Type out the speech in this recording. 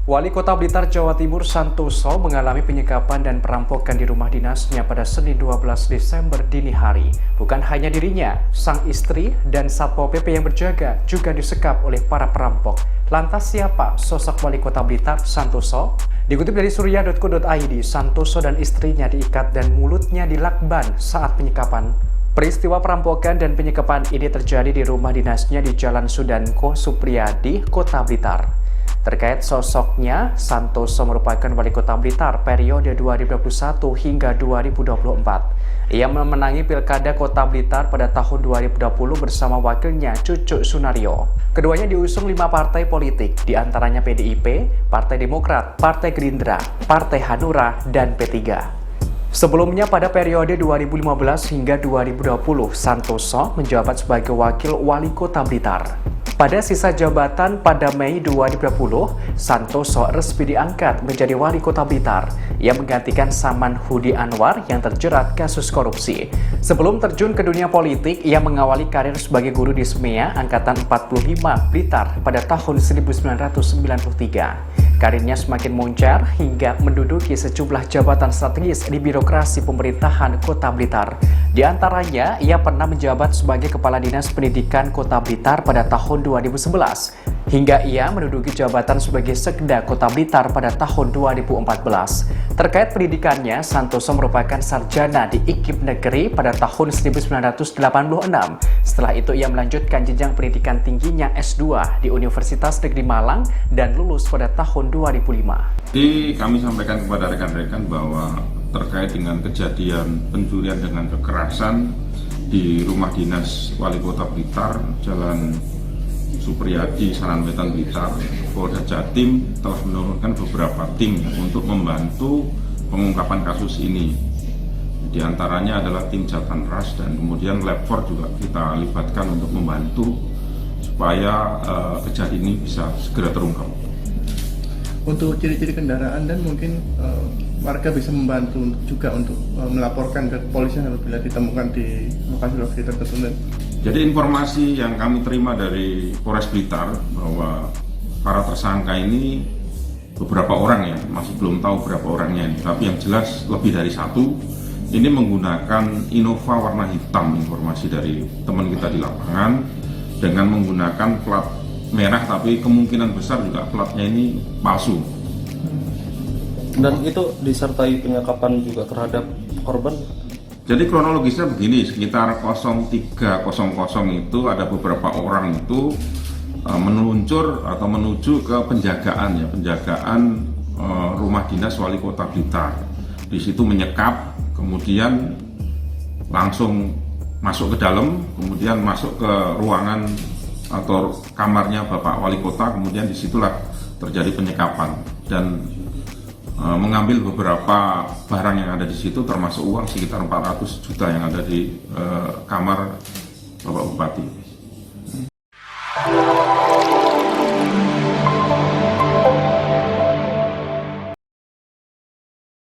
Wali Kota Blitar, Jawa Timur, Santoso mengalami penyekapan dan perampokan di rumah dinasnya pada Senin 12 Desember dini hari. Bukan hanya dirinya, sang istri dan Satpol PP yang berjaga juga disekap oleh para perampok. Lantas siapa sosok Wali Kota Blitar, Santoso? Dikutip dari surya.co.id, Santoso dan istrinya diikat dan mulutnya dilakban saat penyekapan. Peristiwa perampokan dan penyekapan ini terjadi di rumah dinasnya di Jalan Sudanko Supriyadi, Kota Blitar. Terkait sosoknya, Santoso merupakan wali kota Blitar periode 2021 hingga 2024. Ia memenangi Pilkada Kota Blitar pada tahun 2020 bersama wakilnya Cucu Sunario. Keduanya diusung 5 partai politik, diantaranya PDIP, Partai Demokrat, Partai Gerindra, Partai Hanura, dan P3. Sebelumnya pada periode 2015 hingga 2020, Santoso menjabat sebagai wakil wali kota Blitar. Pada sisa jabatan pada Mei 2020, Santoso resmi diangkat menjadi wali kota Blitar. Ia menggantikan Saman Hudi Anwar yang terjerat kasus korupsi. Sebelum terjun ke dunia politik, ia mengawali karir sebagai guru di SMEA Angkatan 45 Blitar pada tahun 1993. Karirnya semakin moncar hingga menduduki sejumlah jabatan strategis di birokrasi pemerintahan Kota Blitar. Di antaranya, ia pernah menjabat sebagai Kepala Dinas Pendidikan Kota Blitar pada tahun 2011, hingga ia menduduki jabatan sebagai Sekda Kota Blitar pada tahun 2014. Terkait pendidikannya, Santoso merupakan sarjana di IKIP Negeri pada tahun 1986. Setelah itu, ia melanjutkan jenjang pendidikan tingginya S2 di Universitas Negeri Malang dan lulus pada tahun 2005. Jadi kami sampaikan kepada rekan-rekan bahwa terkait dengan kejadian pencurian dengan kekerasan di rumah dinas Wali Kota Blitar, Jalan Supriyadi, Saranwetan Blitar, Polda Jatim telah menurunkan beberapa tim untuk membantu pengungkapan kasus ini. Di antaranya adalah tim Jatanras dan kemudian Lab 4 juga kita libatkan untuk membantu supaya kejadian ini bisa segera terungkap. Untuk ciri-ciri kendaraan dan mungkin warga bisa membantu untuk melaporkan ke kepolisian apabila ditemukan di lokasi-lokasi tertentu. Jadi informasi yang kami terima dari Polres Blitar bahwa para tersangka ini beberapa orang ya, masih belum tahu berapa orangnya ini, tapi yang jelas lebih dari satu. Ini menggunakan Innova warna hitam, informasi dari teman kita di lapangan, dengan menggunakan plat merah, tapi kemungkinan besar juga platnya ini palsu. Dan itu disertai penyekapan juga terhadap korban? Jadi kronologisnya begini, sekitar 03.00 itu ada beberapa orang itu meluncur atau menuju ke penjagaan rumah dinas Wali Kota Blitar. Di situ menyekap, kemudian langsung masuk ke dalam, kemudian masuk ke ruangan atau kamarnya Bapak Wali Kota, kemudian disitulah terjadi penyekapan dan mengambil beberapa barang yang ada di situ, termasuk uang sekitar 400 juta yang ada di kamar